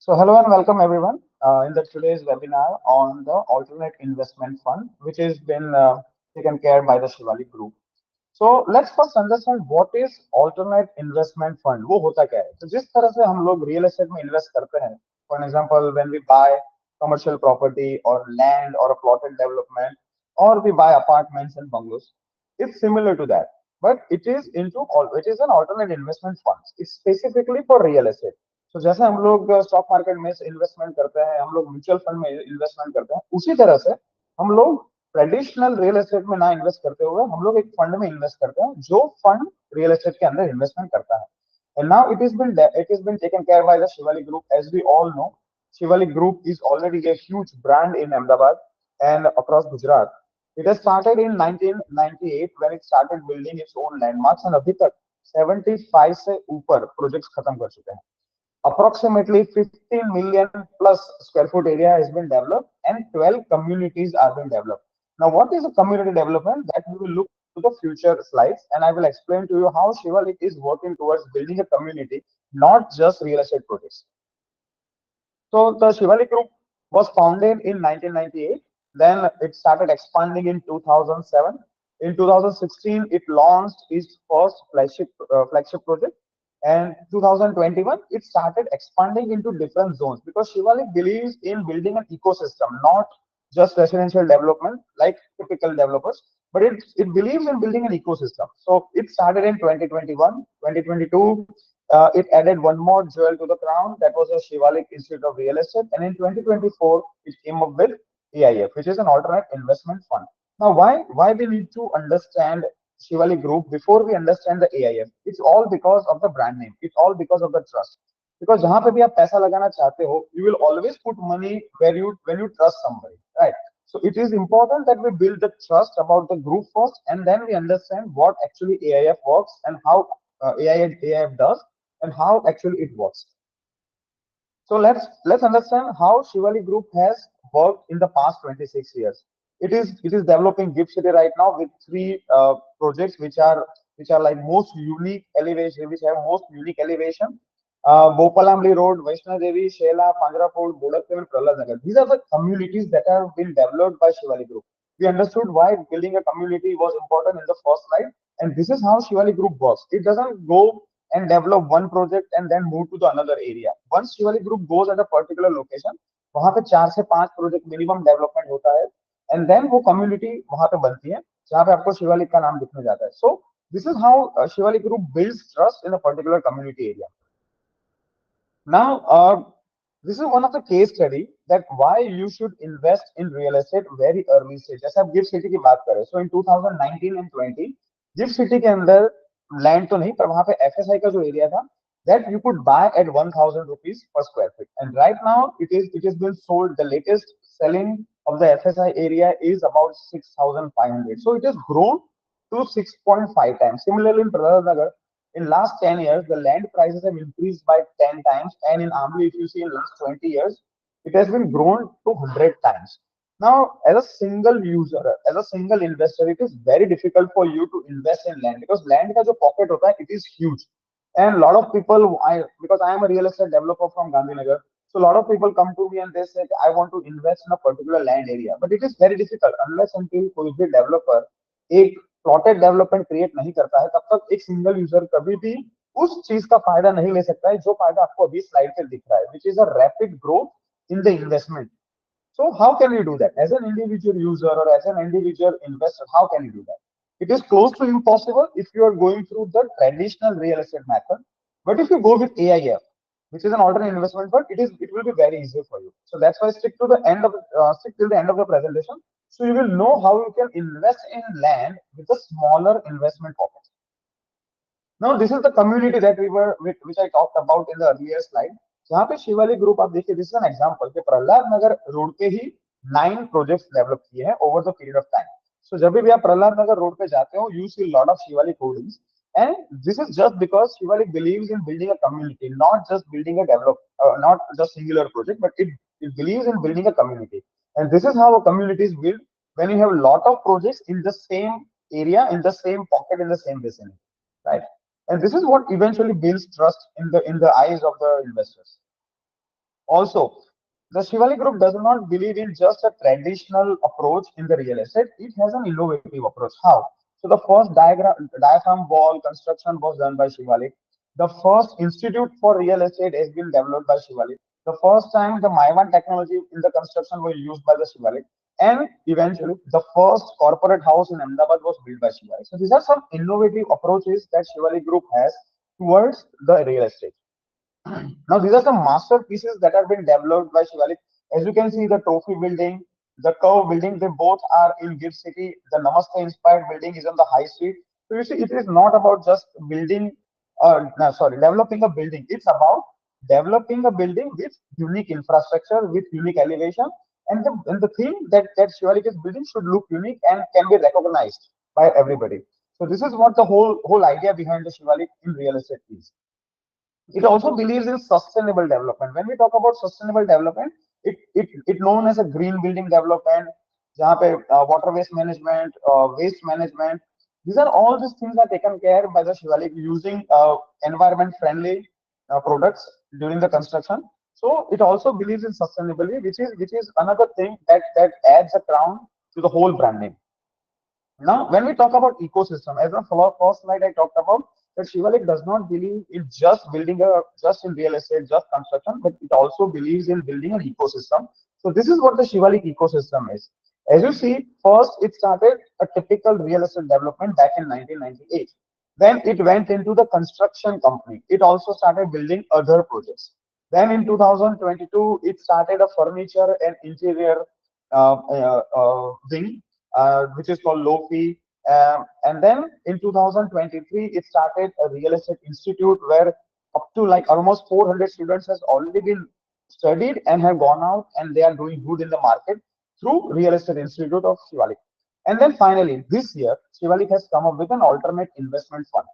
So hello and welcome everyone in the today's webinar on the alternate investment fund, which has been taken care by the Shivali Group. So let's first understand what is alternate investment fund. वो होता क्या है? तो जिस तरह से हम लोग real estate में invest करते हैं, for example, when we buy commercial property or land or a plotted development, or we buy apartments and bungalows, it's similar to that. But it is an alternate investment fund. It's specifically for real estate. तो जैसे हम लोग stock market में investment करते हैं, हम लोग mutual fund में इन्वेस्टमेंट करते हैं, उसी तरह से हम लोग ट्रेडिशनल रियल एस्टेट में ना इन्वेस्ट करते हुए हम लोग एक फंड में इन्वेस्ट करते हैं जो फंड रियल एस्टेट के अंदर इन्वेस्टमेंट करता है. And now it has been taken care by the Shivali Group. As we all know, Shivali Group is already a huge brand in Ahmedabad and across Gujarat. It has started in 1998 when it started building its own landmarks, and अभी तक 75 से ऊपर projects खत्म कर चुके हैं. Approximately 15 million plus square foot area has been developed and 12 communities are being developed. Now, what is a community development? That we will look to the future slides and I will explain to you how Shivalik is working towards building a community, not just real estate projects. So the Shivalik Group was founded in 1998. Then it started expanding in 2007. In 2016, it launched its first flagship project. And 2021, it started expanding into different zones because Shivalik believes in building an ecosystem, not just residential development like typical developers, but it believes in building an ecosystem. So it started in 2021, 2022. It added one more jewel to the crown, that was a Shivalik Institute of Real Estate. And in 2024, it came up with AIF, which is an alternate investment fund. Now, why we need to understand Shivalik Group before we understand the AIF? It's all because of the brand name. It's all because of the trust. Because जहां पे भी आप पैसा लगाना चाहते हो, you will always put money where you when you trust somebody, right? So it is important that we build the trust about the group first, and then we understand what actually AIF works and how AIF does and how actually it works. So let's understand how Shivali Group has worked in the past 26 years. It is developing GIFT City right now with three projects which are like most unique elevation, which have most unique elevation. Bopalamli Road, Vaishnav Devi, Shela, Pandrapur, Bodakam, and Prahlad Nagar. These are the communities that have been developed by Shivali Group. We understood why building a community was important in the first slide, and this is how Shivali Group works. It doesn't go and develop one project and then move to the another area. Once Shivali Group goes at a particular location, वहां पे 4 से 5 project minimum development होता है and then वो community वहां पे बनती है जहां पे आपको शिवालिक का नाम दिखने जाता है. So this is how Shivalik group builds trust in a particular community area. Now, this is one of the case study that why you should invest in real estate very early stage. जैसे आप gift city की बात करें, so in 2019 and 20 gift city के अंदर land तो नहीं पर वहां पे एफएसआई का जो एरिया था that you could buy at 1000 rupees per square feet, and right now it is been sold. The latest selling of the FSI area is about 6500, so it has grown to 6.5 times. Similarly in Prahlad Nagar, in last 10 years, the land prices have increased by 10 times. And in Amli, if you see in last 20 years, it has been grown to 100 times. Now, as a single user, as a single investor, it is very difficult for you to invest in land because land ka jo pocket hota hai, it is huge. And a lot of people, because I am a real estate developer from Gandhinagar, so a lot of people come to me and they say, I want to invest in a particular land area. But it is very difficult unless until कोई भी developer एक plotted development create नहीं करता है, तब तक एक single user कभी भी उस चीज का फायदा नहीं ले सकता है जो फायदा आपको अभी स्लाइड पे दिख रहा है, which is a rapid growth in the investment. So how can you do that as an individual user or as an individual investor? How can you do that? It is close to impossible if you are going through the traditional real estate method. But if you go with AIF, which is an alternate investment fund, it will be very easy for you. So that's why stick till the end of the presentation, so you will know how you can invest in land with a smaller investment pocket. Now this is the community that which I talked about in the earlier slide. जहाँ पे Shivalik group आप देखिए, this is an example कि Prahlad Nagar road पे ही 9 projects develop किए हैं over the period of time. So जब भी आप प्रहलाद नगर रोड पे जाते हो, you see lot of Shivalik hoardings, and this is just because Shivalik believes in building a community, not just building a not just singular project, but it believes in building a community. And this is how a community is built when you have a lot of projects in the same area, in the same pocket, in the same vicinity, right? And this is what eventually builds trust in the eyes of the investors. Also, the Shivali Group does not believe in just a traditional approach in the real estate. It has an innovative approach. How? So the first diaphragm wall construction was done by Shivalik. The first institute for real estate has been developed by Shivalik. The first time the Maivan technology in the construction was used by the Shivalik. And eventually, the first corporate house in Ahmedabad was built by Shivalik. So these are some innovative approaches that Shivalik Group has towards the real estate. Now, these are some masterpieces that have been developed by Shivalik. As you can see, the trophy building, the curve building, they both are in Gift City. The Namaste inspired building is on the High Street. So you see, it is not about just building, no, sorry, developing a building. It's about developing a building with unique infrastructure, with unique elevation, and the thing that Shivalik is building should look unique and can be recognized by everybody. So this is what the whole idea behind the Shivalik in real estate is. It also believes in sustainable development. When we talk about sustainable development, it known as a green building development, जहाँ पे water waste management, waste management. These are all these things are taken care by the Shivalik using environment friendly products during the construction. So it also believes in sustainability, which is another thing that adds a crown to the whole branding. Now, when we talk about ecosystem, as on the first slide I talked about, that Shivalik does not believe in just building just in real estate, just construction, but it also believes in building an ecosystem. So this is what the Shivalik ecosystem is. As you see, first it started a typical real estate development back in 1998. Then it went into the construction company. It also started building other projects. Then in 2022, it started a furniture and interior wing, which is called Lofi. And then in 2023, it started a real estate institute where up to like almost 400 students has already been studied and have gone out and they are doing good in the market through Real Estate Institute of Shivalik. And then finally, this year, Shivalik has come up with an alternate investment fund.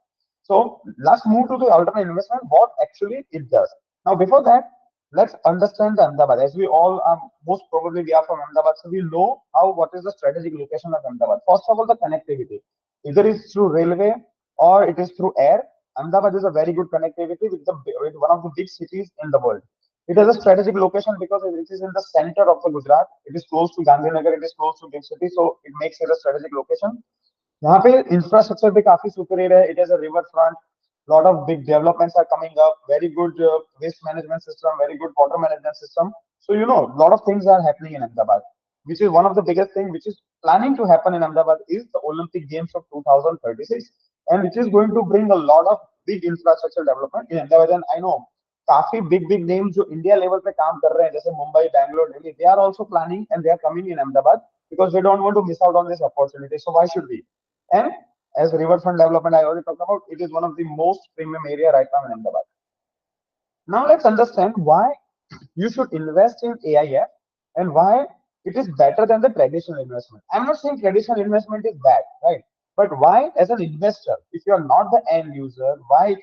So let's move to the alternate investment, what actually it does. Now, before that, let's understand the Ahmedabad. As we all most probably we are from Ahmedabad, so we know how what is the strategic location of Ahmedabad. First of all, the connectivity. Either it's through railway or it is through air. Ahmedabad is a very good connectivity with one of the big cities in the world. It has a strategic location because it is in the center of the Gujarat. It is close to Gandhinagar. It is close to big city, so it makes it a strategic location. यहाँ पे infrastructure भी काफी superior है. It is a river front. Lot of big developments are coming up. Very good waste management system. Very good water management system. So lot of things are happening in Ahmedabad, which is one of the biggest thing which is planning to happen in Ahmedabad is the Olympic Games of 2036, and which is going to bring a lot of big infrastructure development in Ahmedabad. And I know काफी big names जो India level पे काम कर रहे हैं जैसे Mumbai, Bangalore, Delhi, they are also planning and they are coming in Ahmedabad because they don't want to miss out on this opportunity. So why should we? And as riverfront development, I already talked about, it is one of the most premium area right now in Ahmedabad. Now let's understand why you should invest in AIF and why it is better than the traditional investment. I'm not saying traditional investment is bad, right? But why, as an investor, if you are not the end user, why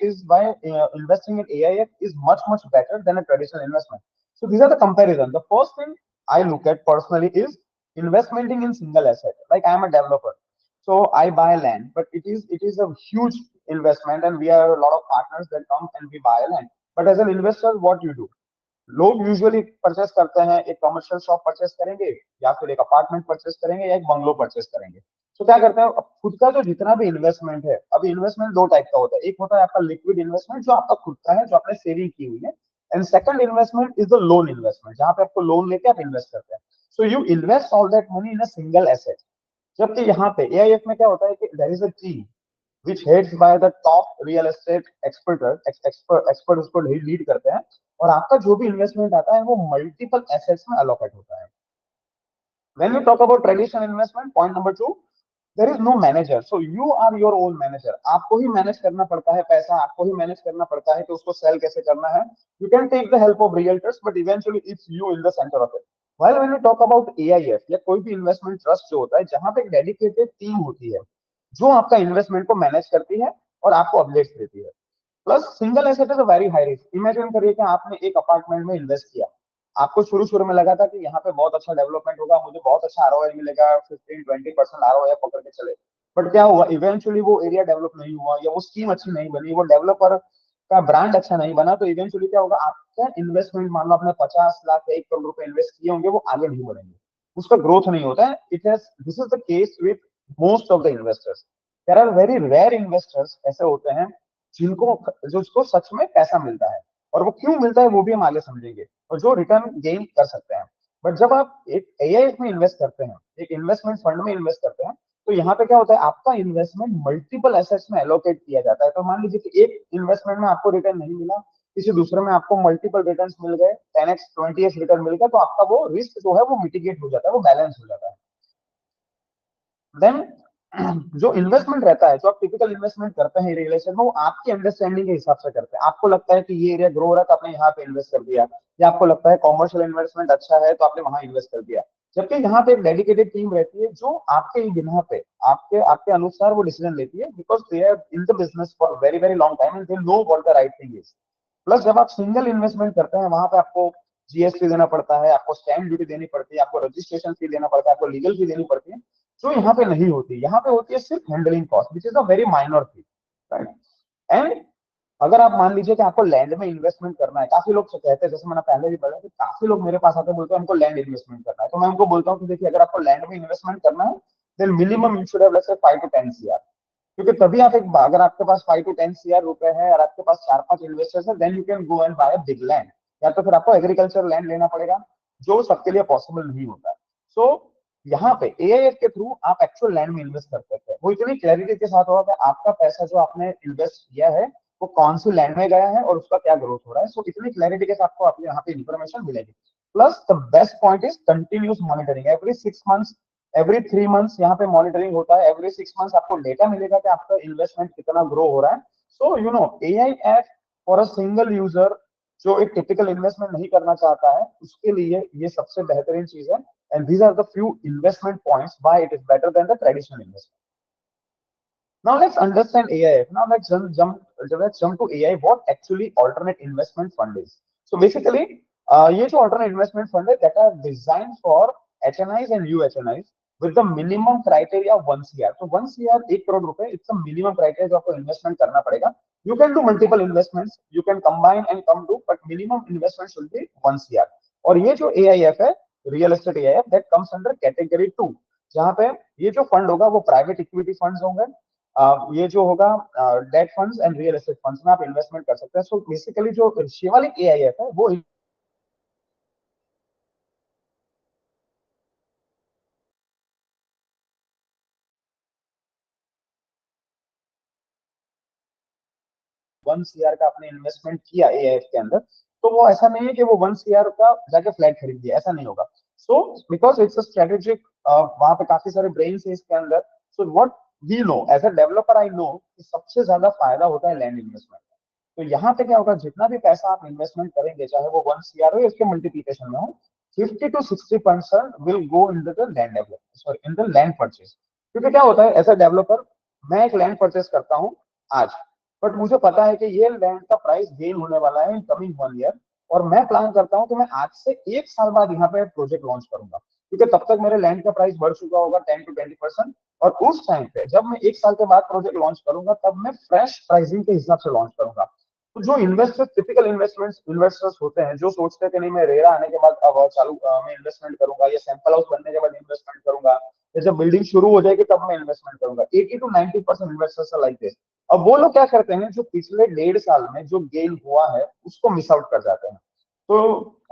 investing in AIF is much better than a traditional investment. So these are the comparison. The first thing I look at personally is investment in single asset. Like I am a developer, so I buy land, but it is a huge investment, and we are a lot of partners that come and we buy land. But as an investor, what you do? लोग usually purchase करते हैं, एक commercial shop purchase करेंगे या फिर एक apartment purchase करेंगे या एक बंगलो परचेस करेंगे. तो क्या करते हैं, अब खुद का जो जितना भी इन्वेस्टमेंट है, अब इन्वेस्टमेंट दो टाइप का होता है. एक होता है आपका लिक्विड इन्वेस्टमेंट जो आपका खुद का है, जो आपने सेविंग की हुई है. And second investment is the loan investment, जहां पे आपको लोन लेके आप इन्वेस्ट करते हैं. So you invest all that money in a single asset. जबकि यहाँ पे एआईएफ में क्या होता है कि there is a team which heads by the top real estate expert उसको लीड करते हैं, और आपका जो भी इन्वेस्टमेंट आता है वो मल्टीपल एसेट्स में अलोकेट होता है. When we talk about traditional investment, point number two, there is no manager. So you are your own manager. आपको ही मैनेज करना पड़ता है पैसा, आपको ही मैनेज करना पड़ता है कि उसको सेल कैसे करना है. You can take the help of realtors, but eventually it's you in the center of it. While when we talk about AIF या कोई भी इन्वेस्टमेंट ट्रस्ट जो होता है, जहां पे एक डेडिकेटेड टीम होती है जो आपका इन्वेस्टमेंट को मैनेज करती है और आपको अपडेट्स देती है. Plus single asset is a very high risk. Imagine करिए कि आपने एक अपार्टमेंट में इन्वेस्ट किया. आपको शुरू शुरू में लगा था कि यहाँ पे बहुत अच्छा डेवलपमेंट होगा, मुझे बहुत अच्छा आरओआई मिलेगा, 15-20% आरओआई पकड़ के चले. बट क्या हुआ, इवेंचुअली वो एरिया डेवलप नहीं हुआ या वो स्कीम अच्छी नहीं बनी. वो डेवलपर का ब्रांड अच्छा नहीं बना तो इवेंचुअली क्या होगा, आपका इन्वेस्टमेंट मान लो आपने 50 लाख या 1 करोड़ रुपए इन्वेस्ट किए होंगे, वो आगे नहीं बढ़ेंगे, उसका ग्रोथ नहीं होता है। It has this is the case with most of the investors. There are very rare investors ऐसे होते हैं जिनको जो उसको सच में पैसा मिलता है, और वो क्यों मिलता है वो भी हम आगे समझेंगे, और जो रिटर्न गेन कर सकते हैं। बट जब आप एक एआईएफ में इन्वेस्ट करते हैं, एक इन्वेस्टमेंट फंड में इन्वेस्ट करते हैं, तो यहाँ पे क्या होता है, आपका इन्वेस्टमेंट मल्टीपल एसेट्स में एलोकेट किया जाता है। तो मान लीजिए कि एक इन्वेस्टमेंट में आपको रिटर्न नहीं मिला, किसी दूसरे में आपको मल्टीपल रिटर्न मिल गए, 10x 20x रिटर्न मिल गया, तो आपका वो रिस्क जो है वो मिटिगेट हो जाता है, वो बैलेंस हो जाता है। देन जो इन्वेस्टमेंट रहता है, जो आप टिपिकल इन्वेस्टमेंट करते हैं रियल एस्टेट में, वो आपकी अंडरस्टैंडिंग के हिसाब से करते हैं। आपको लगता है कि ये एरिया ग्रो हो रहा है तो आपने यहाँ पे इन्वेस्ट कर दिया, या आपको लगता है कॉमर्शियल इन्वेस्टमेंट अच्छा है तो आपने वहां इन्वेस्ट कर दिया। जबकि यहाँ पे एक डेडिकेटेड टीम रहती है जो आपके बिना पे आपके आपके अनुसार वो डिसीजन लेती है, because they are in the business for very very long time and they know what the right thing is. Plus जब आप सिंगल इन्वेस्टमेंट करते हैं, वहां पे आपको जीएसटी देना पड़ता है, आपको स्टैंप ड्यूटी देनी पड़ती है, आपको रजिस्ट्रेशन फी देना पड़ता है, आपको लीगल फी देनी पड़ती है, जो यहाँ पे नहीं होती। यहाँ पे होती है सिर्फ handling cost, which is a very minor fee, right. And अगर आप मान लीजिए कि आपको लैंड में इन्वेस्टमेंट करना है, काफी लोग कहते हैं, जैसे मैंने पहले भी बोला कि काफी लोग मेरे पास आते हैं, बोलते हैं हमको लैंड इन्वेस्टमेंट करना है, तो मैं उनको बोलता हूँ कि देखिए, अगर आपको लैंड में इन्वेस्टमेंट करना है, then minimum you should have let's say 5 to 10 CR, क्योंकि तभी आप एक, अगर आपके पास 5 to 10 CR रुपए है और आपके पास 4-5 इन्वेस्टर्स है, then you can go and buy a big land. या तो फिर आपको एग्रीकल्चर लैंड लेना पड़ेगा, जो सबके लिए पॉसिबल नहीं होता है। सो यहाँ पे एआईएफ के थ्रू आप एक्चुअल लैंड में इन्वेस्ट कर सकते हैं। वो इतनी क्लैरिटी के साथ होगा कि आपका पैसा जो आपने इन्वेस्ट किया है वो कौन सी लैंड में गया है और उसका क्या ग्रोथ हो रहा है। सो इतनी क्लैरिटी के साथ आपको आपको यहाँ पे इन्फॉर्मेशन मिलेगी। Plus the best point is continuous monitoring, every 6 months, every 3 months यहाँ पे मॉनिटरिंग होता है। एवरी 6 मंथ्स आपको डेटा मिलेगा कि आपका इन्वेस्टमेंट कितना ग्रो हो रहा है। So you know AIF for a single user जो एक टिपिकल इन्वेस्टमेंट नहीं करना चाहता है, उसके लिए ये सबसे बेहतरीन चीज है। And these are the few investment points why it is better than the traditional investment. Now let's understand AIF. Now let's jump to AI. What actually alternate investment fund is? So basically, ये जो alternate investment fund है, that are designed for HNIs and UHNIs with the minimum criteria of 1 CR. So 1 CR 1 crore रुपए, it's a minimum criteria जो आपको investment करना पड़ेगा. You can do multiple investments, you can combine and come to, but minimum investment should be 1 CR. और ये जो AIF है, real estate AIF, that comes under category 2, जहाँ पे ये जो फंड होगा वो प्राइवेट इक्विटी फंड्स होंगे। ये जो होगा date funds and real estate funds में आप इन्वेस्टमेंट कर सकते हैं। सो बेसिकली जो शिवालिक एआईएफ है वो 1 CR का आपने इन्वेस्टमेंट किया एआईएफ के अंदर, तो वो ऐसा नहीं है कि वो 1 CR का जाके फ्लैट खरीद दिया, ऐसा नहीं होगा। So because it's a strategic, वहां पे काफी सारे ब्रेन है इसके अंदर। So what we know as a developer, I know कि सबसे ज्यादा फायदा होता है लैंड इन्वेस्टमेंट। तो यहाँ पे क्या होगा, जितना भी पैसा आप इन्वेस्टमेंट करेंगे, चाहे वो 1 CR हो या इसके मल्टीप्लीकेशन में हो, 50 to 60% will go in the land development, sorry in the land purchase. क्योंकि क्या होता है, एज अ डेवलपर मैं एक लैंड परचेज करता हूँ आज, बट मुझे पता है कि ये लैंड का प्राइस गेन होने वाला है इन कमिंग 1 ईयर, और मैं प्लान करता हूँ कि मैं आज से 1 साल बाद यहाँ पे प्रोजेक्ट लॉन्च करूंगा, क्योंकि तब तक मेरे लैंड का प्राइस बढ़ चुका होगा 10 to 20%। और उस टाइम पे जब मैं 1 साल के बाद प्रोजेक्ट लॉन्च करूंगा, तब मैं फ्रेश प्राइसिंग के हिसाब से लॉन्च करूंगा। तो जो इन्वेस्टर्स टिपिकल इन्वेस्टर्स होते हैं, जो सोचते हैं कि नहीं मैं रेरा आने के बाद अब चालू मैं इन्वेस्टमेंट करूंगा, या सैंपल हाउस बनने के बाद इन्वेस्टमेंट करूंगा, या जब बिल्डिंग शुरू हो जाएगी तब मैं इन्वेस्टमेंट करूंगा, 80 to 90% इन्वेस्टर्स लाइक दिस। अब वो लोग क्या करते हैं, जो पिछले 1.5 साल में जो गेन हुआ है उसको मिस आउट कर जाते हैं। तो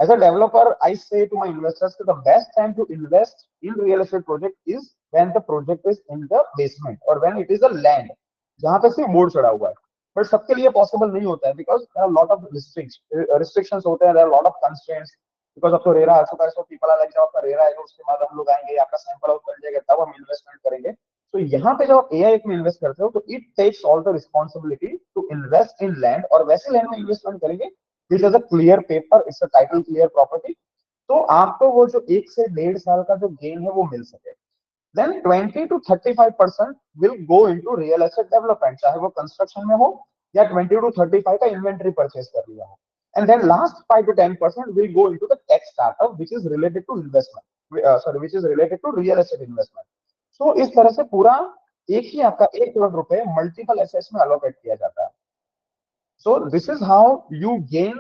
as a developer, I say to my investors that the best time to invest in real estate project is when the project is in the basement or when it is a land जहां पे सिर्फ board चढ़ा हुआ है। But सबके लिए possible नहीं होता है, बिकॉज लॉट ऑफ रिस्ट्रिक्शंस होते हैं, लॉट ऑफ कंस्ट्रेंट्स। बिकॉज अब तो रेरा आ चुका है, सो पीपल आर लाइक जब आपका रेरा आएगा उसके बाद हम लोग आएंगे, आपका सैंपल हाउस बन जाएगा, तब हम इन्वेस्टमेंट करेंगे। तो यहाँ पे जब आप एआई में इन्वेस्ट करते हो, तो it takes all the responsibility to invest in land, और वैसे लैंड में इन्वेस्टमेंट करेंगे this is a clear paper, it's a title clear property. तो आपको वो जो 1 से 1.5 साल का जो गेन है वो मिल सके। Then 20 to 35% will go into real estate development, चाहे वो कंस्ट्रक्शन में हो या 20 to 35 का इन्वेंटरी परचेज कर लिया हो। And then last 5 to 10% will go into the tech startup which is related to investment, sorry which is related to real estate investment. So इस तरह से पूरा एक ही आपका 1 करोड़ रुपए मल्टीपल एसेट्स में अलोकेट किया जाता है। So this is how you gain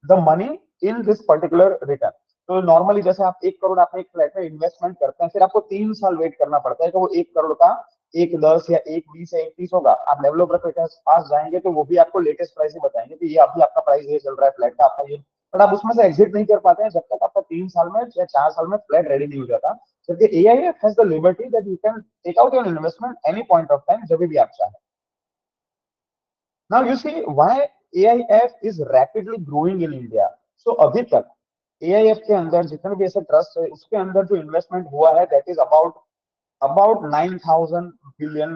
the money in this particular return. तो नॉर्मली जैसे आप 1 करोड़ आपने एक फ्लैट में इन्वेस्टमेंट करते हैं, फिर आपको 3 साल वेट करना पड़ता है कि वो 1 करोड़ का 1 10 या 1 20 या 1 30 होगा। आप डेवलपर के पास जाएंगे तो वो भी आपको लेटेस्ट प्राइस ही बताएंगे कि ये अभी आपका प्राइस ये चल रहा है फ्लैट का, आपका ये, बट आप उसमें से एग्जिट नहीं कर पाते हैं जब तक आपका 3 साल में या 4 साल में फ्लैट रेडी नहीं हो जाता। जबकि AIF has the liberty that you can take out your investment any point of time, जब भी आप चाहें। Now you see why AIF is rapidly growing in India. So अभी तक AIF के अंदर जितने भी ऐसे ट्रस्ट है उसके अंदर जो इन्वेस्टमेंट हुआ है that is about 9,000 billion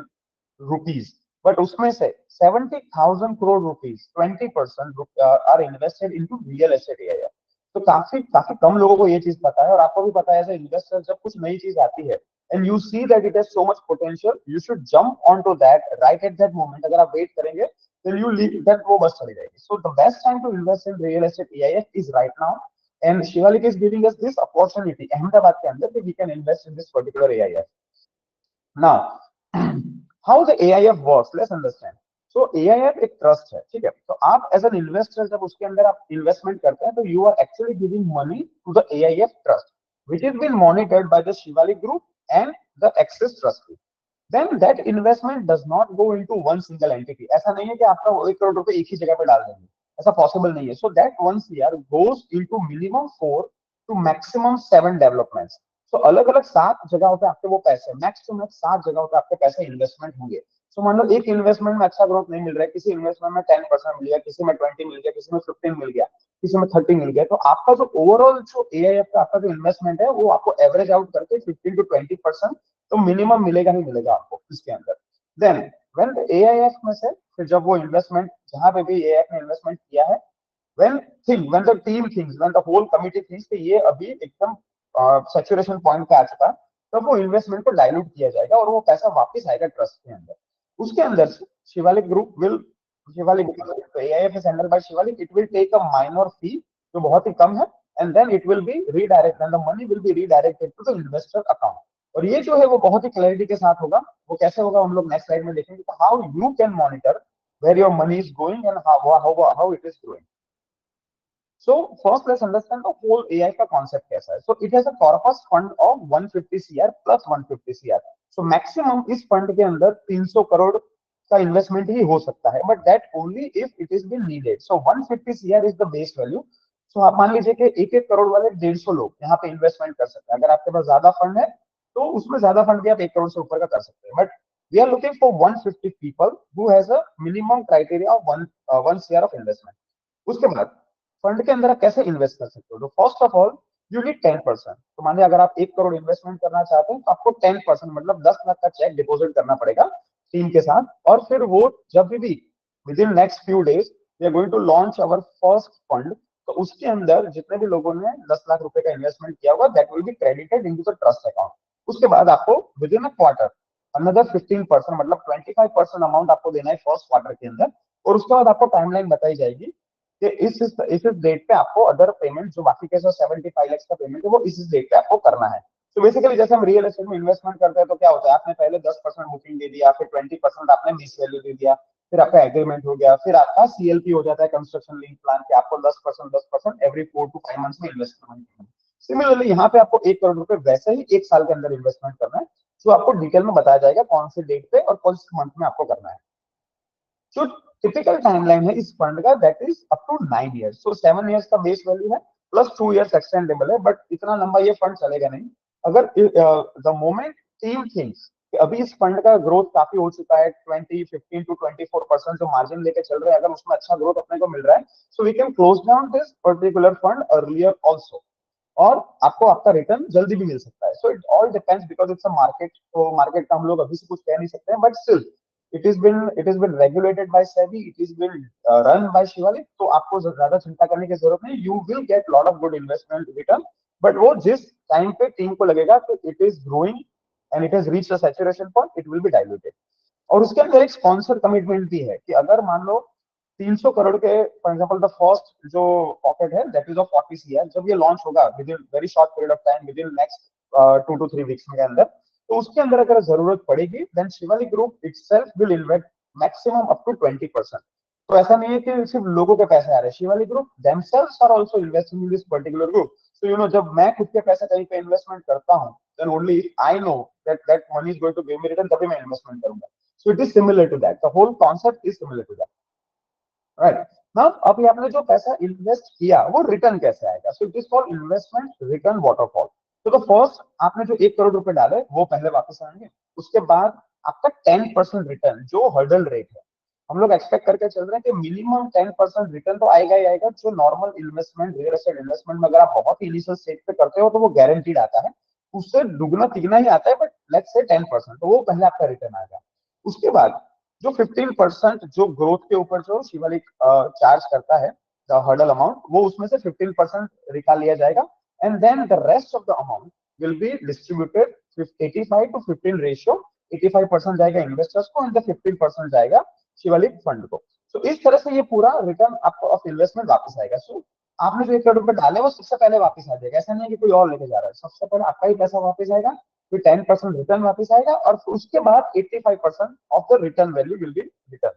rupees, but उसमें से 70,000 crore rupees 20% are invested into real estate AIF. तो काफी काफी कम लोगों को ये चीज पता है, और आपको भी पता है एज इन्वेस्टर जब कुछ नई चीज आती है and you see that it has so much potential, you should jump on to that right at that moment. अगर आप वेट करेंगे then you leave that वो बस चली जाएगी। So the best time to invest in real estate AIF is right now, and Shivalik is giving us this opportunity Ahmedabad के अंदर that we can invest in this particular AIF. Now, how the AIF works, let's understand. So AIF एक trust है, ठीक है। तो आप as an investor जब उसके अंदर आप इन्वेस्टमेंट करते हैं तो you are actually giving money to the AIF trust which is been monitored by the Shivalik Group and the Axis Trust Group. Then that investment does not go into one single entity. ऐसा नहीं है कि आपका 1 करोड़ रुपए एक ही जगह पे डाल देंगे, ऐसा पॉसिबल नहीं है। So that 1 CR goes into minimum 4 to maximum 7 developments. तो अलग अलग 7 जगहों पे आपके वो पैसे, मैक्स टू मैक्स 7 जगहों पे आपके पैसे इन्वेस्टमेंट होंगे। सो मान लो एक इन्वेस्टमेंट में अच्छा ग्रोथ नहीं मिल रहा है, किसी इन्वेस्टमेंट में 10% मिल गया, किसी में 20 मिल गया, किसी में 15 मिल गया, किसी में 30 मिल गया, तो आपका जो ओवरऑल जो एआईएफ का आपका जो इन्वेस्टमेंट है वो आपको एवरेज आउट करके 15 to 20% तो मिनिमम मिलेगा ही मिलेगा आपको इसके अंदर। देन व्हेन एआईएफ में से फिर जब वो इन्वेस्टमेंट जहां पे भी एआईएफ ने इन्वेस्टमेंट किया है, when the team thinks, when the whole committee thinks कि ये अभी एकदम सैचुरेशन पॉइंट पे आ चुका, तब वो इन्वेस्टमेंट को डाइल्यूट किया जाएगा और वो पैसा वापस आएगा ट्रस्ट के अंदर। उसके अंदर से Shivalik group will, Shivalik AIF is handled by Shivalik, it will take a minor fee जो बहुत ही कम है, and then it will be redirect and the money will be redirected to the investor account. और ये जो है वो बहुत ही क्लैरिटी के साथ होगा। वो कैसे होगा हम लोग नेक्स्ट स्लाइड में देखेंगे, how you can monitor where your money is going and how it is growing. So first let's understand the whole AI का concept कैसा है। So it has a corpus fund of 150 CR plus 150 CR. So maximum इस fund के अंदर 300 करोड़ का investment ही हो सकता है, but that only if it is been needed. So 150 CR is the base value. So आप मान लीजिए कि एक एक करोड़ वाले 150 लोग यहाँ पे इन्वेस्टमेंट कर सकते हैं। अगर आपके पास ज्यादा फंड है तो उसमें ज्यादा फंड भी आप 1 करोड़ से ऊपर का कर सकते हैं, but we are looking for 150 people who has a minimum criteria of 1 CR of investment. उसके बाद फंड के अंदर आप कैसे इन्वेस्ट कर सकते हो, तो first of all you need 10%। तो मानिए अगर आप 1 करोड़ इन्वेस्टमेंट करना चाहते हैं तो आपको 10% मतलब 10 लाख का चेक डिपॉजिट करना पड़ेगा टीम के साथ, और फिर वो जब भी within next few days we are going to launch our first fund, तो उसके अंदर जितने भी लोगों ने 10 लाख रुपए का इन्वेस्टमेंट किया होगा that will be credited into the trust account. उसके बाद आपको with in a quarter another 15% मतलब 25% अमाउंट आपको देना है फर्स्ट क्वार्टर के अंदर, और उसके बाद आपको टाइमलाइन बताई जाएगी कि इस डेट पे आपको अदर पेमेंट जो बाकी के 75 लाख का पेमेंट है वो इस डेट पे आपको करना है। तो बेसिकली जैसे हम रियल एस्टेट में इन्वेस्टमेंट करते हैं तो क्या होता है, आपने पहले 10% बुकिंग दे दिया, फिर 20% आपने लीज वैल्यू दे दिया, फिर आपका एग्रीमेंट हो गया, फिर आपका सीएलपी हो जाता है कंस्ट्रक्शन लिंक प्लान के, आपको 10% एवरी 4 to 5 मंथ्स में इन्वेस्टमेंट। सिमिलरली यहाँ पे आपको 1 करोड़ रुपए वैसे ही 1 साल के अंदर इन्वेस्टमेंट करना है, जो आपको डिटेल में बताया जाएगा कौन से डेट पे और कौन से मंथ में आपको करना है। जो टिपिकल टाइमलाइन है इस फंड का that is up to 9 years। सो 7 years का बेस वैल्यू है प्लस 2 years एक्सटेंडेबल है, बट इतना लंबा ये फंड चलेगा नहीं। अगर द मोमेंट टीम थिंक्स अभी इस फंड का ग्रोथ काफी हो चुका है, 15 to 24% जो मार्जिन लेके चल रहे हैं, अगर उसमें अच्छा ग्रोथ अपने को मिल रहा है, so we can close down this particular fund earlier also, और आपको आपका रिटर्न जल्दी भी मिल सकता है। So it all depends because it's a market, तो मार्केट का हम लोग अभी से कुछ कह नहीं सकते हैं, but still it is been regulated by SEBI, it is been run by Shivalik, तो आपको ज्यादा चिंता करने की जरूरत नहीं, you will get lot of good investment return, but वो जिस टाइम पे टीम को लगेगा कि it is growing and it has reached a saturation point, it will be diluted। और उसके अंदर एक स्पॉन्सर कमिटमेंट भी है कि अगर मान लो 300 करोड़ के फॉर एग्जांपल द फर्स्ट जो पॉकेट है दैट इज ऑफ 40 CR, जब ये लॉन्च होगा within very short period of time, within next 2 to 3 weeks के अंदर, तो उसके अंदर अगर जरूरत पड़ेगी then Shivalik group itself will invest maximum up to 20%। तो ऐसा नहीं है कि सिर्फ लोगों के पैसे आ रहे हैं, Shivalik group themselves are also investing in this particular group. So जब मैं खुद के पैसे कहीं पे इन्वेस्टमेंट करता हूँ, then only I know that that money is going to give me return, तभी मैं इन्वेस्टमेंट करूंगा। So it is similar to that, the whole concept is similar to that, right. Now अभी आपने जो पैसा इन्वेस्ट किया वो रिटर्न कैसे आएगा? सो it is called investment return waterfall. तो फर्स्ट आपने जो 1 करोड़ रुपए डाले वो पहले वापस आएंगे, उसके बाद आपका 10% रिटर्न जो हर्डल रेट है, हम लोग एक्सपेक्ट करके चल रहे हैं कि मिनिमम 10% रिटर्न तो आएगा ही आएगा। जो normal investment, real estate investment में अगर आप बहुत ही इनिशियल स्टेज पे करते हो तो वो गारंटीड आता है, उससे दुगना तिगना ही आता है, बट लेट्स से 10%, तो वो पहले आपका रिटर्न आएगा। उसके बाद जो 15% जो ग्रोथ के ऊपर जो शिवालिक चार्ज करता है, द हर्डल अमाउंट, वो उसमें से 15% निकाल लिया जाएगा, and then the rest of the amount will be distributed 85-15 ratio. 85% जाएगा इन्वेस्टर्स को एंड द 15% जाएगा शिवालिक फंड को। तो इस तरह से ये पूरा रिटर्न आपको ऑफ इन्वेस्टमेंट वापस आएगा। सो आपने जो 1 करोड़ रुपए डाले वो सबसे पहले वापस आ जाएगा, ऐसा नहीं है कि कोई और लेके जा रहा है, सबसे पहले आपका ही पैसा वापस आएगा, फिर 10% रिटर्न वापस आएगा, और उसके बाद 85% of the return value will be return.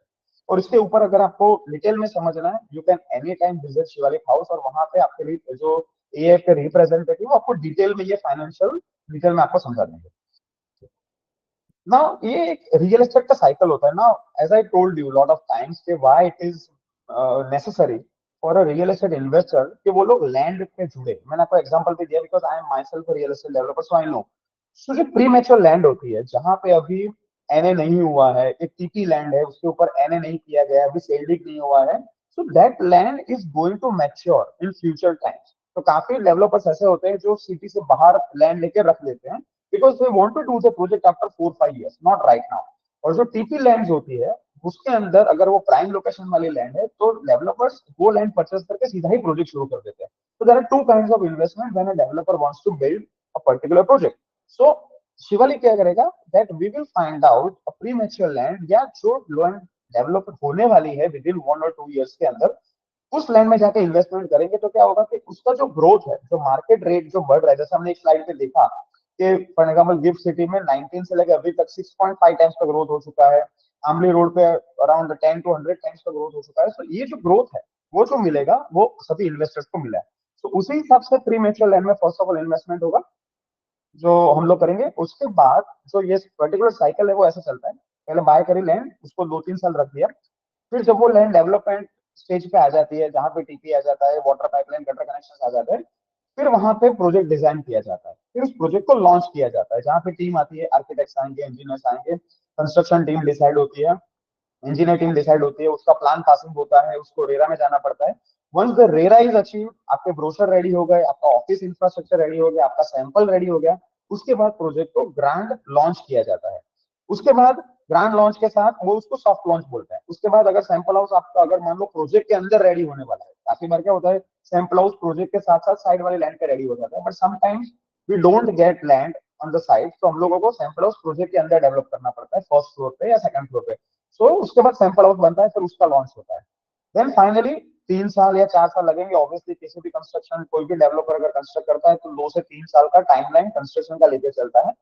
और इसके ऊपर अगर आपको डिटेल में समझना है, you can any time visit Shivalik house, और वहां पे आपके लिए जो एएफ के रिप्रेजेंटेटिव आपको डिटेल में ये फाइनेंशियल डिटेल में आपको समझा देंगे। ना ये एक रियल एस्टेट का साइकिल होता है ना, as I told you lot of times कि why it is necessary for a real estate investor कि वो लोग लैंड पे जुड़े। मैंने आपको एग्जांपल भी दिया, because I am myself real estate developer, so I know. So जो प्री मैच्योर लैंड होती है, जहां पे अभी एनए नहीं हुआ है, एक टीपी लैंड है, उसके ऊपर एनए नहीं किया गया, अभी सेल्डिक नहीं हुआ है, so that land is going to mature in future times. तो काफी डेवलपर्स ऐसे होते हैं जो सिटी से बाहर लैंड लेके रख लेते हैं, because they want to do the project after 4-5 years, not right now. और जो टीपी लैंड होती है उसके अंदर अगर वो प्राइम लोकेशन वाली लैंड है, तो डेवलपर्स वो लैंड परचेस करके सीधा ही प्रोजेक्ट शुरू कर देते हैं। तो there are two kinds of investment when a developer wants to build a particular project. So Shivalik क्या करेगा, that we will find out a premature land, या जो लैंड डेवलप होने वाली है विद इन 1 और 2 years के अंदर, उस लैंड में जाके इन्वेस्टमेंट करेंगे। तो क्या होगा कि उसका जो ग्रोथ है, जो मार्केट रेट जो बढ़ रहा है, जैसे हमने एक स्लाइड पे देखा कि फॉर एग्जाम्पल गिफ्ट सिटी में 19 से लेकर अभी तक 6.5 टाइम्स का ग्रोथ हो चुका है, आमली रोड पे अराउंड 10 to 100 टाइम्स का ग्रोथ हो चुका है। तो ये जो ग्रोथ है वो जो मिलेगा वो सभी इन्वेस्टर्स को मिला है। तो उसी हिसाब से प्री मेच्योर लैंड में फर्स्ट ऑफ ऑल इन्वेस्टमेंट होगा जो हम लोग करेंगे। उसके बाद जो ये पर्टिकुलर साइकिल है वो ऐसा चलता है, पहले बाय करी लैंड, उसको 2-3 साल रख दिया, फिर जब वो लैंड डेवलपमेंट स्टेज पे आ जाती है, जहां पे टीपी आ जाता है, वाटर पाइपलाइन गटर कनेक्शन आ जाते हैं, फिर वहां पे प्रोजेक्ट डिजाइन किया जाता है, फिर उस प्रोजेक्ट को लॉन्च किया जाता है, जहां पे टीम आती है, आर्किटेक्ट्स आएंगे, इंजीनियर्स आएंगे, कंस्ट्रक्शन टीम डिसाइड होती है, इंजीनियर टीम डिसाइड होती है, उसका प्लान पासिंग होता है, उसको रेरा में जाना पड़ता है। Once the RERA is achieve, आपके ब्रोशर रेडी हो गए, आपका ऑफिस इंफ्रास्ट्रक्चर रेडी हो गया, आपका सैंपल रेडी हो गया, उसके बाद प्रोजेक्ट को ग्रांड लॉन्च किया जाता है। उसके बाद ग्रांड लॉन्च के साथ वो उसको सॉफ्ट लॉन्च बोलते हैं। उसके बाद अगर सैंपल हाउस आपका अगर मान लो प्रोजेक्ट के अंदर रेडी होने वाला है, काफी बार क्या होता है सैंपल हाउस प्रोजेक्ट के साथ साथ साइड वाले लैंड पे रेडी हो जाता है, but sometimes we don't get land on the side, तो हम लोगों को सैंपल हाउस प्रोजेक्ट के अंदर डेवलप करना पड़ता है, फर्स्ट फ्लोर पे या सेकंड फ्लोर पे। सो उसके बाद सैंपल हाउस बनता है, फिर उसका लॉन्च होता है। देन फाइनली 3 साल या 4 साल लगेंगे, ऑब्वियसली किसी भी कंस्ट्रक्शन कोई भी डेवलपर अगर कंस्ट्रक्ट करता है तो 2 से 3 साल का टाइमलाइन कंस्ट्रक्शन का लेके चलता है।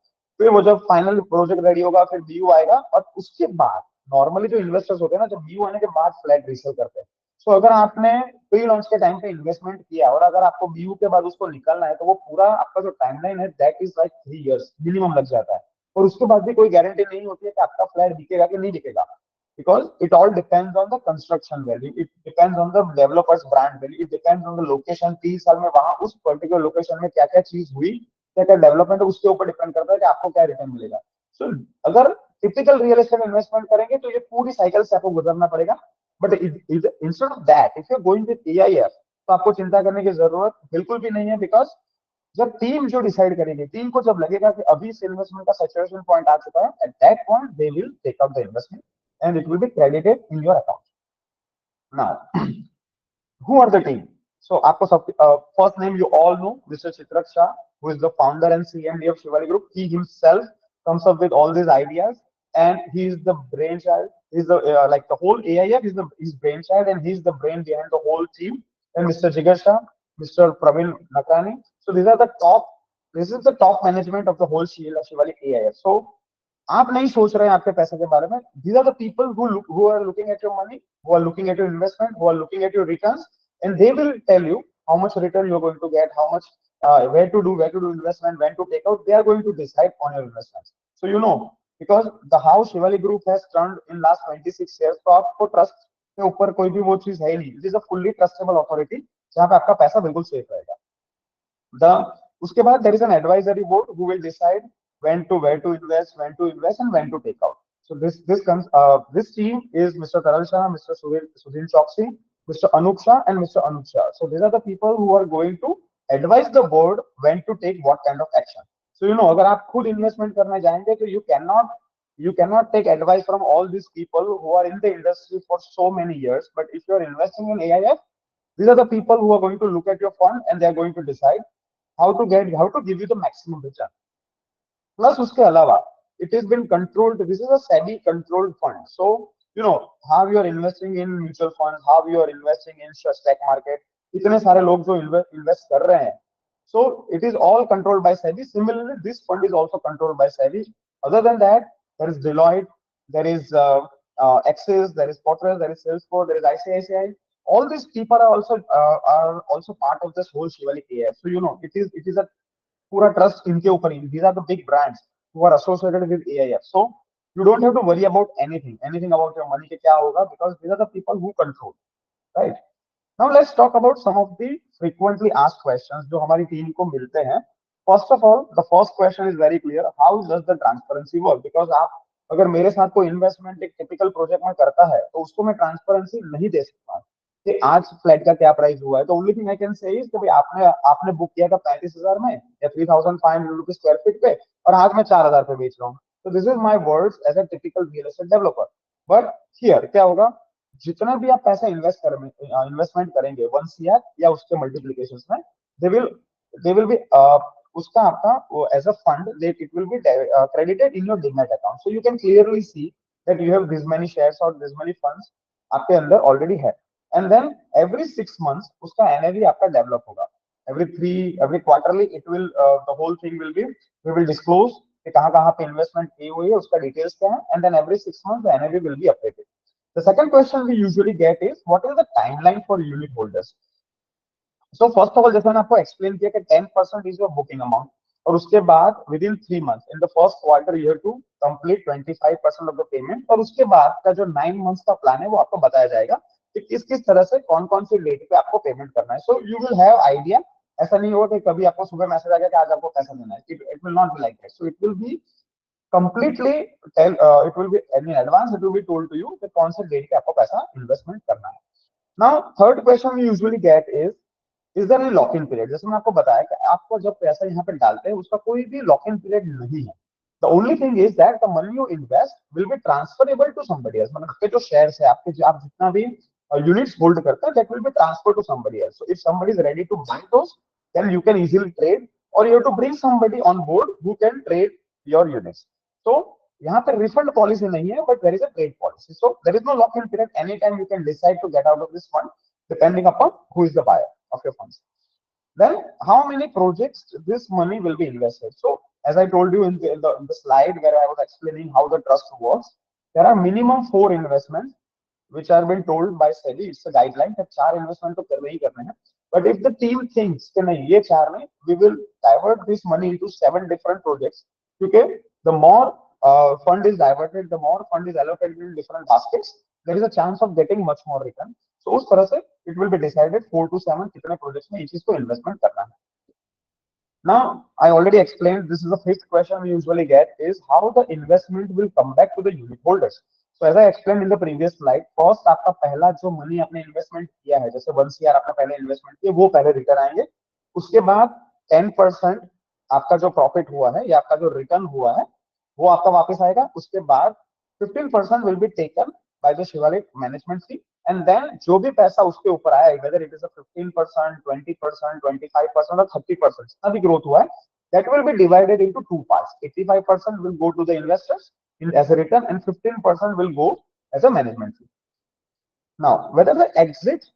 फिर वो जब फाइनल प्रोजेक्ट रेडी होगा, फिर बीयू आएगा, और उसके बाद नॉर्मली जो इन्वेस्टर्स होते हैं ना, जब बीयू आने के बाद फ्लैट रीसेल करते हैं। सो अगर आपने प्री लॉन्च के टाइम पे इन्वेस्टमेंट किया और अगर आपको बीयू के बाद उसको निकालना है, तो वो पूरा आपका जो टाइमलाइन है that is like 3 years minimum लग जाता है। और उसके बाद भी कोई गारंटी नहीं होती है कि आपका फ्लैट बिकेगा कि नहीं बिकेगा, because it all depends on the construction value, it depends on the developer's brand value, it depends on the location। 30 साल में वहां उस पर्टिकुलर लोकेशन में क्या क्या चीज हुई, क्या क्या डेवलपमेंट, उसके ऊपर डिपेंड करता है कि आपको क्या रिटर्न मिलेगा। सो अगर टिपिकल रियल एस्टेट इन्वेस्टमेंट करेंगे तो ये पूरी साइकिल से आपको गुजरना पड़ेगा। But instead of that if you going with AIF, तो आपको चिंता करने की जरूरत बिल्कुल भी नहीं है, बिकॉज जब टीम जो डिसाइड करेगी, टीम को जब लगेगा कि अभी इस इन्वेस्टमेंट का सैचुरेशन पॉइंट आ चुका है, at that point they will take out the investment and it will be credited in your account. Now, who are the team? So, आपको सब first name you all know, Mr. Chitrak Shah, who is the founder and CMD of Shivali Group. He himself comes up with all these ideas, and he is the brainchild. He's the like the whole AIF is the his brainchild, and he's the brain behind the whole team. And Mr. Jigar Shah, Mr. Praveen Nakrani. So these are the top. This is the top management of the whole Shivali AIF. So आप नहीं सोच रहे हैं आपके पैसे के बारे में. These are the people who are looking at your money, who are looking at your investment, who are looking at your returns, and they will tell you how much return you're going to get, how much, where to do investment, when to take out. They are going to decide on your investments. So you know, because the how Shivali Group has turned in last 26 years, तो आपको trust के ऊपर कोई भी वो चीज है ही नहीं. It is a fully trustable authority जहाँ पे आपका पैसा बिल्कुल सेफ रहेगा. The उसके बाद there is an advisory board who will decide where to invest and when to take out. So this team is Mr. Taral Shah, Mr. Sudhir Choksi, Mr. Anup Shah, and Mr. Anup Shah. So these are the people who are going to advise the board when to take what kind of action. So you know, अगर आप खुद investment करने जाएंगे तो you cannot take advice from all these people who are in the industry for so many years. But if you are investing in AIF, these are the people who are going to look at your fund and they are going to decide how to give you the maximum return. Plus उसके अलावा it has been controlled. This is a SEBI controlled fund. So you know how you are investing in mutual funds, how you are investing in stock market. इतने सारे लोग जो invest कर रहे हैं. So it is all controlled by SEBI. Similarly, this fund is also controlled by SEBI. Other than that, there is Deloitte, there is Axis, there is Fortress, there is Salesforce, there is ICICI. All these people are also part of this whole Shivali AF. So you know it is a पूरा trust इनके ऊपर ही. These are the big brands who are associated with AIF. So you don't have to worry about anything about your money के क्या होगा, because these are the people who control, right? Now let's talk about some of the frequently asked questions जो हमारी team को मिलते हैं. First of all, the first question is very clear. How does the transparency work? Because आप अगर मेरे साथ कोई इन्वेस्टमेंट एक टिपिकल प्रोजेक्ट में करता है तो उसको मैं ट्रांसपेरेंसी नहीं दे सकता कि आज फ्लैट का क्या प्राइस हुआ है. तो only thing I can say is कि भाई आपने आपने बुक किया था 35,000 में या 3,500 रुपीज स्क्वायर फीट पे और आज मैं 4,000 पे बेच रहा हूँ. तो this is my words as a typical real estate developer. But here क्या होगा, जितना भी आप पैसा इन्वेस्टमेंट करेंगे 1 CR या उसके मल्टीप्लीकेशन में, दे विल बी उसका आपका as a fund it will be credited in your demat account. So you can clearly see that you have this many shares और दिस मेनी फंड्स आपके अंदर already है. And then every 6 months उसका NAV आपका develop होगा. Every quarterly it will the whole thing will be we will disclose कि कहाँ कहाँ पे इन्वेस्टमेंट की हुई है, उसका डिटेल्स क्या है. And then every 6 months the NAV will be updated. The second question we usually get is what is the timeline for unit holders? So first of all, जैसे मैंने आपको एक्सप्लेन किया कि 10% इज योर बुकिंग अमाउंट और उसके बाद within 3 months in the first quarter you have to complete 25% of the payment. और उसके बाद का जो 9 मंथ्स का प्लान है वो आपको बताया जाएगा कि किस किस तरह से कौन कौन सी डेट पे आपको पेमेंट करना है. So you will have idea. ऐसा नहीं होगा कि कभी आपको सुबह मैसेज आ गया कि आज आपको पैसा देना है. It will not be like that. So it will B completely it will be in advance. It will be told to you कि कौन से डेट पे आपको पैसा इन्वेस्टमेंट करना है. Now third question we usually get is there any lock in period? जैसे मैं आपको बताया कि आपको जब पैसा यहाँ पे डालते हैं उसका कोई भी लॉक इन पीरियड नहीं है. The only thing is that the money you invest will be transferable to somebody else. मतलब आपके जो शेयर्स है आपके आप जितना भी यूनिट्स होल्ड करते हैं that will be transfer to somebody else. So if somebody is ready to buy those then you can easily trade or you have to bring somebody on board who can trade your units. तो यहाँ पे refund policy नहीं है but there is a trade policy. So there is no lock in period. Any time you can decide to get out of this fund depending upon who is the buyer of your funds. Then how many projects this money will be invested? So as I told you in the slide where I was explaining how the trust works, there are minimum 4 investments which are been told by SEBI. It's a guideline that 4 investment तो करने ही करने हैं. But if the team thinks कि नहीं ये 4 नहीं, we will divert this money into 7 different projects. क्योंकि the more fund is diverted, the more fund is allocated in different baskets, there is a chance of getting much more return. So उस तरह से it will be decided 4 to 7 कितने projects में इस चीज को investment करना है. Now, I already explained, this is the fifth question we usually get is how the investment will come back to the unit holders. So as I explained in the previous slide, first आपका पहला जो money आपने investment किया है, जैसे 1 CR आपने पहले investment किया, वो पहले return आएंगे. उसके बाद 10% आपका जो profit हुआ है या आपका जो return हुआ है, वो आपका वापस आएगा. उसके बाद 15% will be taken by the Shivalik management fee. And then जो भी पैसा उसके ऊपर आया, whether it is a 15%, 20%, 25% or 30%, जितना भी growth हुआ है, that will be divided into 2 parts. 85% will go to the investors as a return and 15% will go as a management fee. Now, whether the exit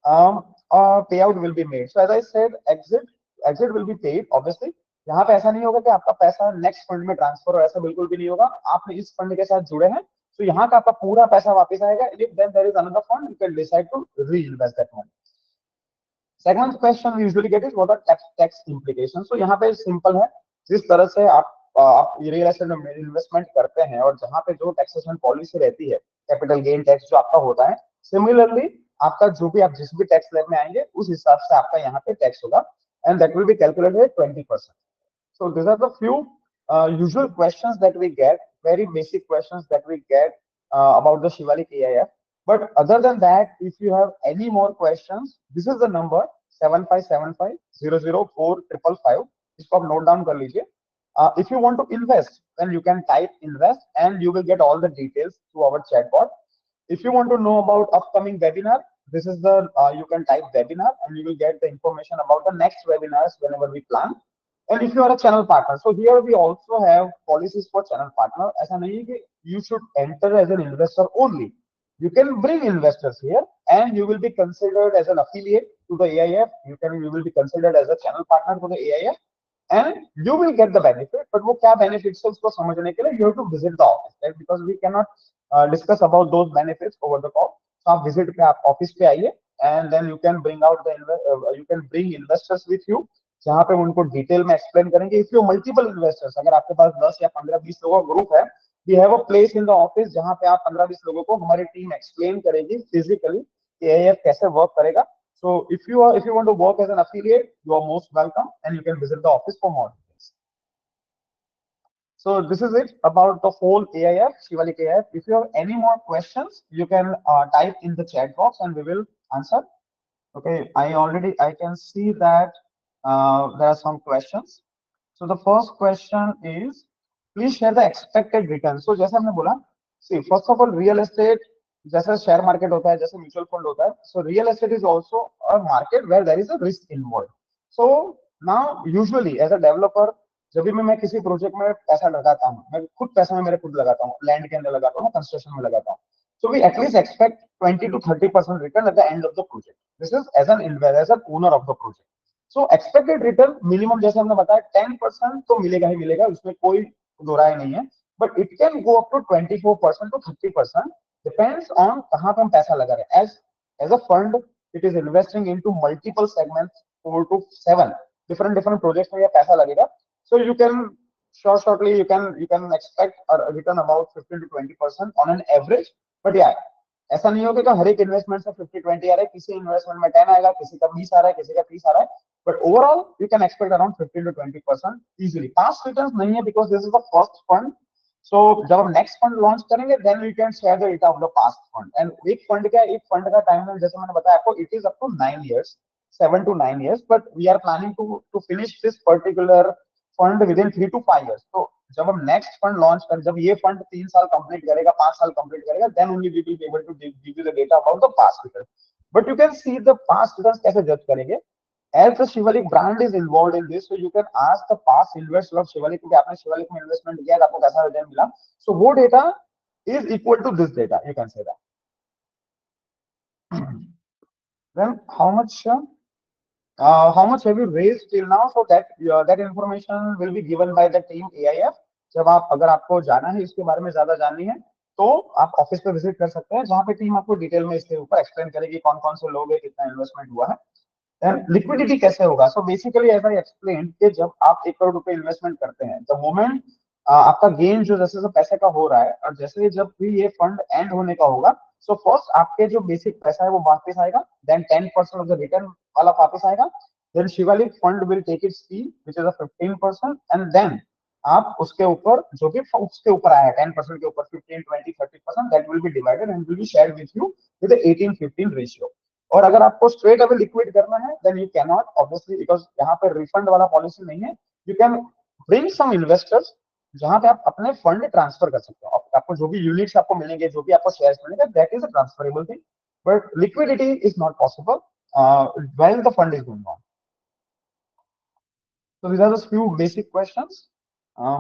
payout will be made. So as I said, exit will be paid obviously यहाँ पे ऐसा नहीं होगा कि आपका पैसा next fund में transfer हो, ऐसा बिल्कुल भी नहीं होगा। आपने इस फंड के साथ जुड़े हैं तो यहाँ का आपका पूरा पैसा वापस आएगा। If then there is another fund, you can decide to reinvest that money. Second question we usually get is what are tax implication. तो यहाँ पे सिंपल है, जिस तरह से आप रियल एस्टेट में इन्वेस्टमेंट करते हैं और जहाँ पे जो टैक्सेशन पॉलिसी रहती है, कैपिटल गेन टैक्स जो आपका होता है, सिमिलरली आपका जो भी आप जिस भी टैक्स स्लैब में आएंगे उस हिसाब से आपका यहाँ पे टैक्स होगा, and that will be calculated 20%. So these are the few usual questions that we get, very basic questions that we get about the Shivalik AIF. But other than that, if you have any more questions, this is the number 7575 004 555. इसको आप note down कर लीजिए. If you want to invest, then you can type invest and you will get all the details through our chatbot. If you want to know about upcoming webinar, this is the you can type webinar and you will get the information about the next webinars whenever we plan. And if you are a channel partner, so here we also have policies for channel partner. ऐसा नहीं है कि you should enter as an investor only. You can bring investors here, and you will be considered as an affiliate to the AIF. You will be considered as a channel partner to the AIF, and you will get the benefit. But वो क्या benefits है उसको समझने के लिए you have to visit the office, right? Because we cannot discuss about those benefits over the call. So आप visit पे आप office पे आइए, and then you can bring out you can bring investors with you, जहाँ पे उनको detail में explain करेंगे. इफ यू मल्टीपल इन्वेस्टर्स, अगर आपके पास 10 या 15-20 लोगों का ग्रुप है, we have a place in the office जहाँ पे आप 15-20 लोगों को हमारी टीम एक्सप्लेन करेगी फिजिकली कि एआईएफ कैसे वर्क करेगा. So if you want to work as an affiliate, you are most welcome, and you can visit the office for more details. So this is it about the whole AIF, Shivalik AIF. If you have any more questions, you can type in the chat box and we will answer. Okay, I can see that there are some questions. So the first question is, please share the expected return. So जैसे हमने बोला, see first of all real estate जैसे share market होता है, जैसे mutual fund होता है, so real estate is also a market where there is a risk involved. So now usually as a developer, जब भी मैं किसी प्रोजेक्ट में पैसा लगाता हूँ, मैं खुद पैसा में मेरे खुद लगाता हूँ, लैंड के अंदर लगाता हूँ, कंस्ट्रक्शन में लगाता हूँ. So we at least expect 20 to 30% return at the end of the project. This is as an investor, as an owner of the project. So expected return minimum जैसे हमने बताया 10% तो मिलेगा ही मिलेगा, उसमें कोई दो राय नहीं है. But it can go up to 24% to 30%, depends on कहाँ पे हम पैसा लगा रहे हैं. As a fund, it is investing into multiple segments, 4 to 7 different projects में ये पैसा लगेगा. So you can shortly you can expect a return about 15 to 20% on an average. But yeah, ऐसा नहीं होगा कि हर एक इन्वेस्टमेंट से 50-20 आ रहा है, किसी इन्वेस्टमेंट में 10 आएगा, किसी का 20 आ रहा है, किसी का 30 आ रहा है. But overall you can expect around 15 to 20% easily. Past returns नहीं है because this is the first fund. So जब हम नेक्स्ट फंड लॉन्च करेंगे then we can share the data of the past fund. And एक fund का time जैसे मैंने बताया आपको, it is up to 9 years, 7 to 9 years. But we are planning to finish this particular fund with in 3 to 5 years. तो जब हम next fund launch कर, जब ये फंड 3 साल कंप्लीट करेगा, 5 साल कंप्लीट करेगा, then only we will be able to give you the data about the past return. But you can see the past return कैसे जज करेंगे. As the Shivalik brand is involved in this, so you can ask the past investors of Shivalik कि आपने शिवालिक में investment किया है, आपको कैसा रिटर्न मिला. So वो data is equal to this data. You can say that. Then how much have you raised till now? So that information will be given by the team AIF. जब अगर आपको जाना है, इसके बारे में ज्यादा जाननी है, तो आप ऑफिस पे विजिट कर सकते हैं, जहाँ पे टीम आपको डिटेल में इसके ऊपर एक्सप्लेन करेगी कौन कौन से लोग हैं, कितना इन्वेस्टमेंट हुआ है. लिक्विडिटी कैसे होगा. So basically as I explain कि जब आप 1 करोड़ रुपए इन्वेस्टमेंट करते हैं, द मोमेंट आपका गेन जो जैसे पैसे का हो रहा है, और जैसे जब भी ये फंड एंड होने का होगा, सो फर्स्ट आपके जो बेसिक पैसा है वो वापस आएगा, देन 10% ऑफ द रिटर्न वाला वापस आएगा, then Shivalik fund will take its fee which is 15%, and then आप उसके ऊपर जो भी उसके ऊपर आया 10% के ऊपर 15, 20, 30%, that will be divided and will be shared with you with 18-15 ratio. और अगर आपको स्ट्रेट अवे लिक्विड करना है, then you can not obviously, because यहाँ पे रिफंड वाला पॉलिसी नहीं है. You can bring some investors जहां पे आप अपने फंड ट्रांसफर कर सकते हो. आपको जो भी यूनिट्स आपको मिलेंगे, जो भी आपको शेयर्स मिलेंगे, that is a transferable thing. But liquidity is not possible when the fund is going on. So these are the few basic questions.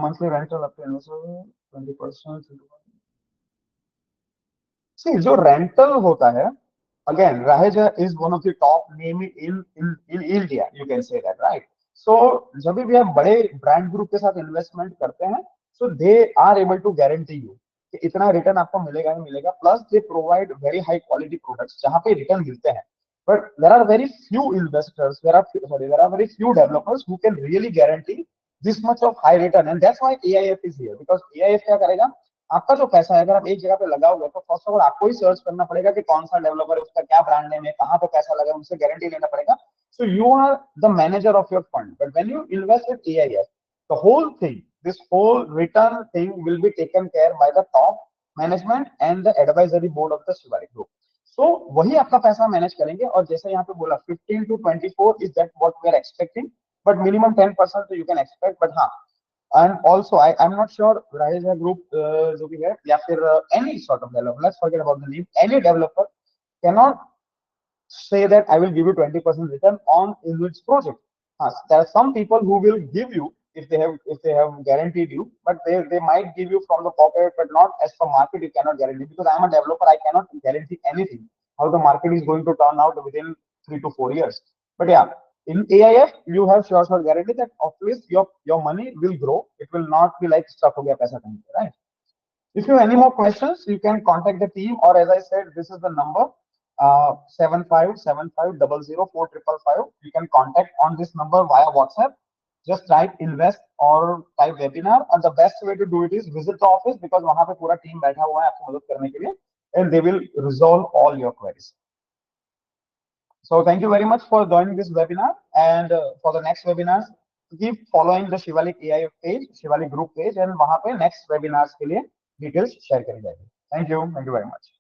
Monthly rental up to 20%. See, जो रेंटल होता है, again, Raheja is one of the top name in India. You can say that, right? सो जब भी आप बड़े brand group के साथ investment करते हैं, so they are able to guarantee you कि इतना रिटर्न आपको मिलेगा ही मिलेगा, plus they provide very high quality products जहां पे रिटर्न मिलते हैं. But there are very few investors, there are very few developers who can really guarantee this much of high return, and that's why AIF is here. Because AIF क्या करेगा, आपका जो पैसा है अगर आप एक जगह पे लगाओगे तो फर्स्ट ऑफ ऑल आपको ही सर्च करना पड़ेगा कि कौन सा डेवलपर है, उसका क्या ब्रांड नेम है, कहाँ पे पैसा लगा, उनसे गारंटी लेना पड़ेगा. So you are the manager of your fund. But when you invest with AIF, the whole thing, this whole return thing will be taken care by the top management and the advisory board of the Shivalik Group. So वही आपका पैसा manage करेंगे. और जैसे यहाँ पे बोला 15 to 24 is that what we are expecting, but minimum 10% you can expect. But हाँ, and also I'm not sure Raheja Group जो भी है या फिर any sort of developer, let's forget about the name, any developer cannot say that I will give you 20% return on InvIT's project. There are some people who will give you if they have guaranteed you, but they might give you from the pocket, but not as per market. You cannot guarantee, because I am a developer. I cannot guarantee anything how the market is going to turn out within 3 to 4 years. But yeah, in AIF you have sure guarantee that at least your money will grow. It will not be like stuck ho gaya paisa kahin pe, right? If you have any more questions, you can contact the team, or as I said, this is the number 7575004555. You can contact on this number via WhatsApp. Just type invest or type webinar, and the best way to do it is visit the office, because वहां पे पूरा team बैठा हुआ है आपको मदद करने के लिए, and they will resolve all your queries. So thank you very much for joining this webinar, and for the next webinars, keep following the Shivalik AI page, Shivalik group page, and वहां पे next webinars के लिए details share करी जाएगी. Thank you very much.